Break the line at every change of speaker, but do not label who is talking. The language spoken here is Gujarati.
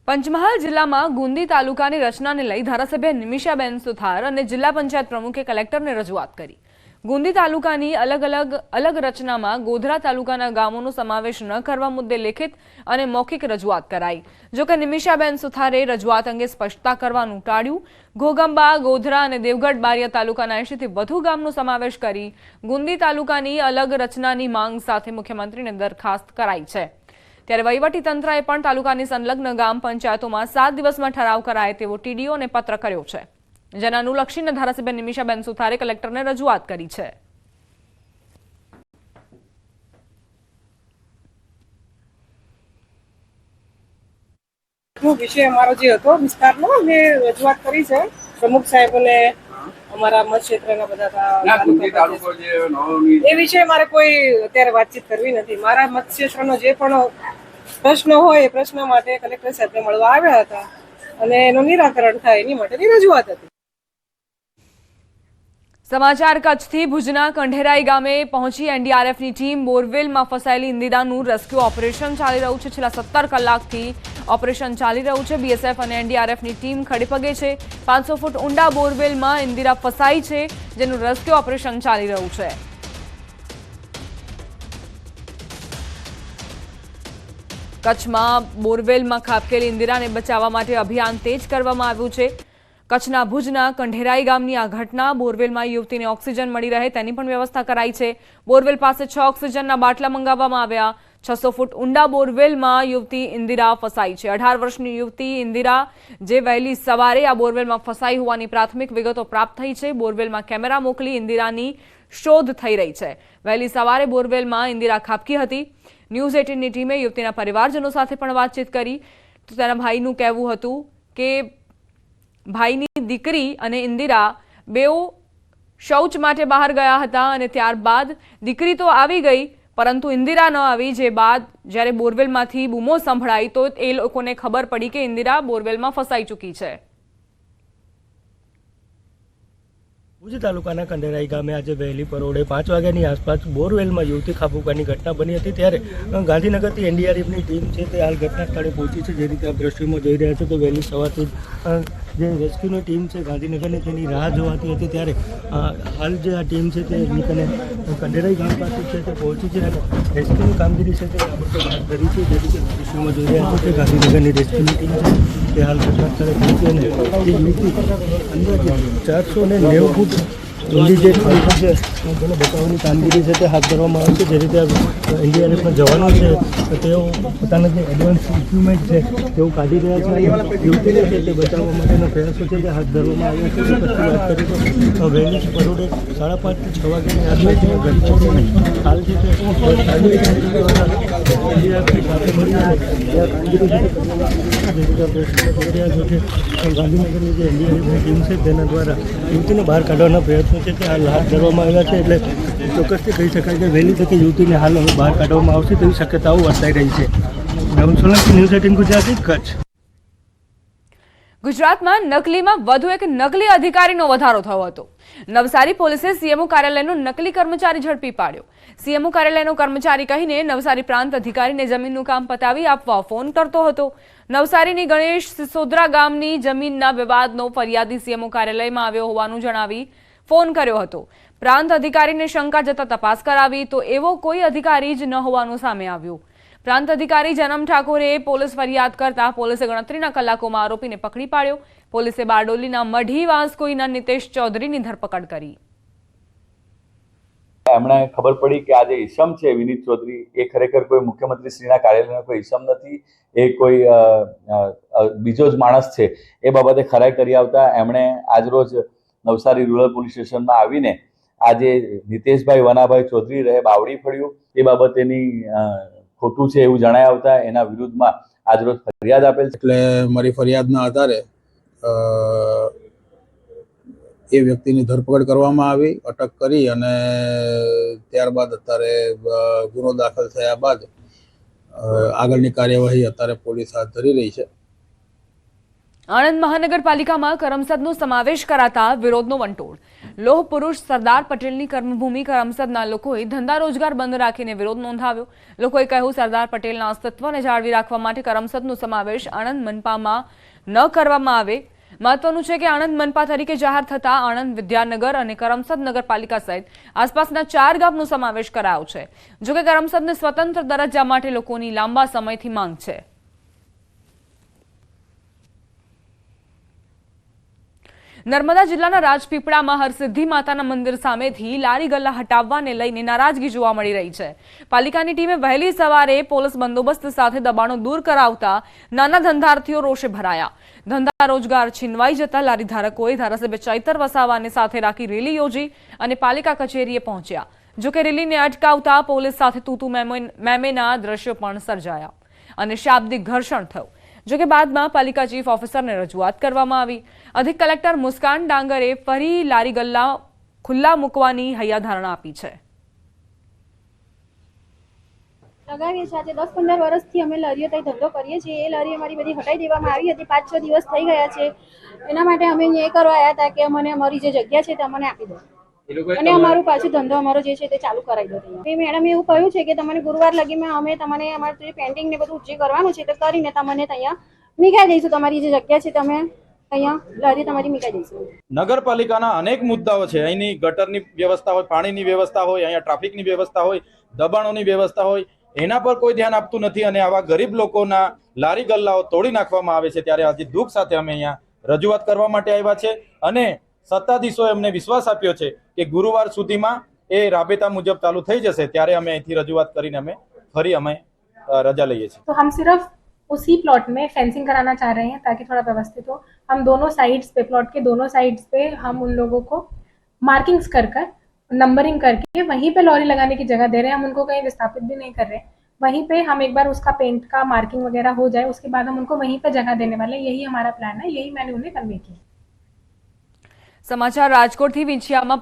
પંચમહાલ જિલ્લામાં ગુંદી તાલુકાની રચનાને લઈ ધારાસભ્ય નિમિષાબેન સુથાર અને જિલ્લા પંચાયત પ્રમુખે કલેક્ટરને રજૂઆત કરી। ગુંદી તાલુકાની અલગ રચનામાં ગોધરા તાલુકાના ગામોનો સમાવેશ ન કરવા મુદ્દે લેખિત અને મૌખિક રજૂઆત કરાઈ। જો કે નિમિષાબેન સુથારે રજૂઆત અંગે સ્પષ્ટતા કરવાનું ટાળ્યું। ઘોગંબા, ગોધરા અને દેવગઢ બારિયા તાલુકાના 80 થી વધુ ગામનો સમાવેશ કરી ગુંદી તાલુકાની અલગ રચનાની માંગ સાથે મુખ્યમંત્રીને દરખાસ્ત કરાઈ છે। ત્યારે વહીવટીતંત્રએ પણ તાલુકાની સંલગ્ન ગામ પંચાયતોમાં 7 દિવસમાં ઠરાવ કરાય તેવો ટીડીઓને પત્ર કર્યો છે, જેને અનુલક્ષીને ધારાસભ્ય નિમિષાબેન સુથારે કલેક્ટરને રજૂઆત કરી છે।
વિષય અમારો જે હતો વિસ્તારનો અમે રજૂઆત કરી છે પ્રમુખ સાહેબને અમારા મત ક્ષેત્રના બધા એ વિશે મારે કોઈ અત્યારે વાતચીત કરવી નથી। મારા મત ક્ષેત્રનો જે પણ પ્રશ્ન હોય એ પ્રશ્ન માટે કલેક્ટર સાહેબને મળવા આવ્યા હતા અને એનું નિરાકરણ થાય એની માટેની રજૂઆત હતી।
સમાચાર કચ્છથી ભુજના કંઢેરાઈ ગામે પહોંચી એનડીઆરએફની ટીમ બોરવેલમાં ફસાયેલી ઇન્દિરાનું રેસ્ક્યુ ઓપરેશન ચાલી રહ્યું છે। છેલ્લા 17 કલાકથી ઓપરેશન ચાલી રહ્યું છે। બીએસએફ અને એનડીઆરએફની ટીમ ખડેપગે છે। 500 ફૂટ ઊંડા બોરવેલમાં ઇન્દિરા ફસાઈ છે, જેનું રેસ્ક્યુ ઓપરેશન ચાલી રહ્યું છે। કચ્છમાં બોરવેલમાં ખાબકેલી ઇન્દિરાને બચાવવા માટે અભિયાન તેજ કરવામાં આવ્યું છે। કચ્છના ભુજના કંઢેરાઈ ગામની આ ઘટના બોરવેલમાં યુવતીને ઓક્સિજન મળી રહે તેની પણ વ્યવસ્થા કરાઈ છે। બોરવેલ પાસે 6 ઓક્સિજનના બાટલા મંગાવવામાં આવ્યા। 600 ફૂટ ઊંડા બોરવેલમાં યુવતી ઇન્દિરા ફસાઈ છે। 18 વર્ષની યુવતી ઇન્દિરા જે વહેલી સવારે આ બોરવેલમાં ફસાઈ હોવાની પ્રાથમિક વિગતો પ્રાપ્ત થઈ છે। બોરવેલમાં કેમેરા મોકલી ઇન્દિરાની શોધ થઈ રહી છે। વહેલી સવારે બોરવેલમાં ઇન્દિરા ખાબકી હતી। ન્યૂઝ 18ની ટીમે યુવતીના પરિવારજનો સાથે પણ વાતચીત કરી તો તેના ભાઈનું કહેવું હતું કે ભાઈની દીકરી અને ઇન્દિરા બેઉ શૌચ માટે બહાર ગયા હતા અને ત્યારબાદ દીકરી તો આવી ગઈ પરંતુ ઇન્દિરા ન આવી, જે બાદ જ્યારે બોરવેલમાંથી બૂમો સંભળાઈ તો એ લોકોને ખબર પડી કે ઇન્દિરા બોરવેલમાં ફસાઈ ચૂકી છે।
ભુજ તાલુકાના કંઢેરાઈ ગામે આજે વહેલી પરોઢે 5 વાગ્યાની આસપાસ બોરવેલમાં યુવતી ખાબકવાની ઘટના બની હતી। ત્યારે ગાંધીનગરથી એનડીઆરએફની ટીમ છે તે હાલ ઘટના સ્થળે પહોંચી છે। જે રીતે આપ દ્રશ્યોમાં જોઈ રહ્યા છો કે વહેલી સવારથી જે રેસ્ક્યુની ટીમ છે ગાંધીનગરની તેની રાહ જોવાતી હતી। ત્યારે હાલ જે આ ટીમ છે તે કંઢેરાઈ ગામ પાસે છે તે પહોંચી છે અને રેસ્ક્યુની કામગીરી છે તે હાથ ધરી છે। જે રીતે દ્રશ્યોમાં જોઈ રહ્યા છો કે ગાંધીનગરની રેસ્ક્યુની ટીમ છે તે હાલ ઘટના સ્થળે પહોંચી અને એ યુવતી અંદાજે 490 ફૂટ ઊંડી જે ખાઈ છે તેને બચાવવાની કામગીરી છે તે હાથ ધરવામાં આવે છે। જે રીતે એનડીઆરએફના જવાનો છે તેઓ પોતાના જે એડવાન્સ ઇક્વિપમેન્ટ છે તેઓ કાઢી રહ્યા છે અને યુવતીને છે તે બચાવવા માટેના પ્રયાસો છે તે હાથ ધરવામાં આવ્યા છે। પછી વાત કરીએ તો વહેલી પરોઢે 5:30 થી 6 વાગ્યાની આસપાસની ઘટના છે। હાલ જે છે એનડીઆરએફની સાથે મળી અને ત્યાં કામગીરી જે જોઈ રહ્યા છો કે ગાંધીનગરની જે એનડીઆરએફની ટીમ છે તેના દ્વારા યુવતીને બહાર કાઢવાના પ્રયત્નો છે તે હાલ હાથ ધરવામાં આવ્યા છે। એટલે ચોક્કસથી કહી શકાય કે વહેલી તકે યુવતીને હાલ હવે બહાર કાઢવામાં આવશે તેવી શક્યતાઓ વર્તાઈ રહી છે। રાહુલ સોલંકી, ન્યૂઝ 18 ગુજરાતી, કચ્છ।
ગુજરાતમાં નકલીમાં વધુ એક નકલી અધિકારીનો વધારો થયો હતો। નવસારી પોલીસે સીએમઓ કાર્યાલયનો નકલી કર્મચારી ઝડપી પાડ્યો। સીએમઓ કાર્યાલયનો કર્મચારી કહીને નવસારી પ્રાંત અધિકારીને જમીનનું કામ પતાવી આપવા ફોન કરતો હતો। નવસારીની ગણેશ સિસોદરા ગામની જમીનના વિવાદનો ફરિયાદી સીએમઓ કાર્યાલયમાં આવ્યો હોવાનું જણાવી ફોન કર્યો હતો। પ્રાંત અધિકારીને શંકા જતા તપાસ કરાવી તો એવો કોઈ અધિકારી જ ન હોવાનું સામે આવ્યું। પ્રાંત અધિકારી જનમ ઠાકોરે પોલીસ ફરિયાદ કરતા પોલીસે ગણતરીના કલાકોમાં આરોપીને પકડી પાડ્યો। પોલીસે બારડોલીના મઢી વાંસકોઈના નિતેશ ચૌધરીની ધરપકડ કરી।
એમણે ખબર પડી કે આ જે ઈસમ છે વિનીત ચૌધરી એ ખરેખર કોઈ મુખ્યમંત્રી શ્રીના કાર્યાલયનો કોઈ ઈસમ નથી, એ કોઈ બીજો જ માણસ છે। એ બાબતે ખરાઈ કરી આવતા એમણે આજરોજ નવસારી રૂરલ પોલીસ સ્ટેશનમાં આવીને આજે નિતેશભાઈ વનાભાઈ ચૌધરી રહે બાવડી ફળ્યું એ બાબતેની ખોટું છે એવું જણાય આવતા એના વિરુદ્ધમાં આજરોજ ફરિયાદ આપેલ છે।
એટલે મારી ફરિયાદના આધારે એ વ્યક્તિની ધરપકડ કરવામાં આવી, અટક કરી અને ત્યારબાદ અત્યારે ગુનો દાખલ થયા બાદ આગળની કાર્યવાહી અત્યારે પોલીસ હાથ ધરી રહી છે।
આણંદ મહાનગરપાલિકામાં કરમસદનો સમાવેશ કરાતા વિરોધનો વંટોળ. લોહ પુરુષ સરદાર પટેલની કર્મભૂમિ કરમસદના લોકોએ ધંધા રોજગાર બંધ રાખીને વિરોધ નોંધાવ્યો. લોકોએ કહ્યું, સરદાર પટેલના અસ્તિત્વને જાળવી રાખવા માટે કરમસદનો સમાવેશ આણંદ મનપામાં ન કરવામાં આવે. મહત્વનું છે કે આણંદ મનપા તરીકે જાહેર થતા આણંદ, વિદ્યાનગર અને કરમસદ નગરપાલિકા સહિત આસપાસના 4 ગામનો સમાવેશ કરાયો છે. જોકે કરમસદને સ્વતંત્ર દરજ્જા માટે લોકોની લાંબા સમયથી માંગ છે. નર્મદા જિલ્લાના રાજપીપળામાં હરસિદ્ધિ માતાના મંદિર સામેથી લારી ગલ્લા હટાવવાને લઈને નારાજગી જોવા મળી રહી છે. પાલિકાની ટીમે વહેલી સવારે પોલીસ બંદોબસ્ત સાથે દબાણો દૂર કરાવતા નાના ધંધાર્થીઓ રોષે ભરાયા. ધંધા રોજગાર છીનવાઈ જતા લારી ધારકોએ ધારાસભ્ય ચૈતર વસાવાને સાથે રાખી રેલી યોજી અને પાલિકા કચેરીએ પહોંચ્યા. જોકે રેલીને અટકાવતા પોલીસ સાથે તૂતુ મેમેના દ્રશ્યો પણ સર્જાયા અને શાબ્દિક ઘર્ષણ થયું. જોકે બાદમાં પાલિકા ચીફ ઓફિસરને રજૂઆત કરવામાં આવી. અધિક કલેક્ટર મુસ્કાન ડાંગરે ફરી લારી ગલ્લા ખુલ્લા મૂકવાની હૈયાધારણા આપી છે.
લગાવીએ છીએ આજે 10-15 વર્ષથી અમે લારીઓ ત્યાં ધંધો કરીએ છીએ. એ લારી અમારી બધી હટાવી દેવામાં આવી હતી. 5-6 દિવસ થઈ ગયા છે. એના માટે અમે અહીંયા એ કરવા આવ્યા હતા કે અમને અમારી જે જગ્યા છે તે અમને આપી દો અને અમારું પાછું ધંધો અમારો જે છે તે ચાલુ કરાવી દો. એ મેડમે એવું કહ્યું છે કે તમને ગુરુવાર લગીમાં અમે તમને અમારું જે પેન્ટિંગ ને બધું જે કરવાનું છે તે કરીને તમને અહીંયા મીકાઈ દઈશું. તમારી જે જગ્યા છે તમે અહીંયા લારી તમારી મીકાઈ દઈશું.
નગરપાલિકાના અનેક મુદ્દાઓ છે. અહીંની ગટરની વ્યવસ્થા હોય, પાણીની વ્યવસ્થા હોય, અહીંયા ટ્રાફિકની વ્યવસ્થા હોય, દબાણોની વ્યવસ્થા હોય, એના પર કોઈ ધ્યાન આપતું નથી અને આવા ગરીબ લોકોના લારી ગલ્લાઓ તોડી નાખવામાં આવે છે. ત્યારે આજે દુઃખ સાથે અમે અહીંયા રજૂઆત કરવા માટે આવ્યા છે અને સત્તાધીશોએ અમને વિશ્વાસ આપ્યો છે કે ગુરુવાર સુધીમાં એ રાબેતા મુજબ ચાલુ થઈ જશે. ત્યારે અમે અહીંથી રજૂઆત કરીને અમે ફરી અમે રજા લઈએ છીએ.
तो हम सिर्फ उसी प्लॉट में फेंसिंग कराना चाह रहे हैं ताकि थोड़ा व्यवस्थित हो. हम दोनों साइड्स पे, प्लॉट के दोनों साइड्स पे हम उन लोगों को मार्किंग्स कर नंबरिंग करके वहीं पे लॉरी लगाने की जगह दे रहे हैं. हम उनको कहीं विस्थापित भी नहीं कर रहे. वहीं पे हम एक बार उसका पेंट का मार्किंग वगैरह हो जाए उसके बाद हम उनको वहीं पे जगह देने वाले. यही हमारा प्लान है. यही मैंने उन्हें कन्वे किया.
સમાચાર રાજકોટથી. વિંછિયામાં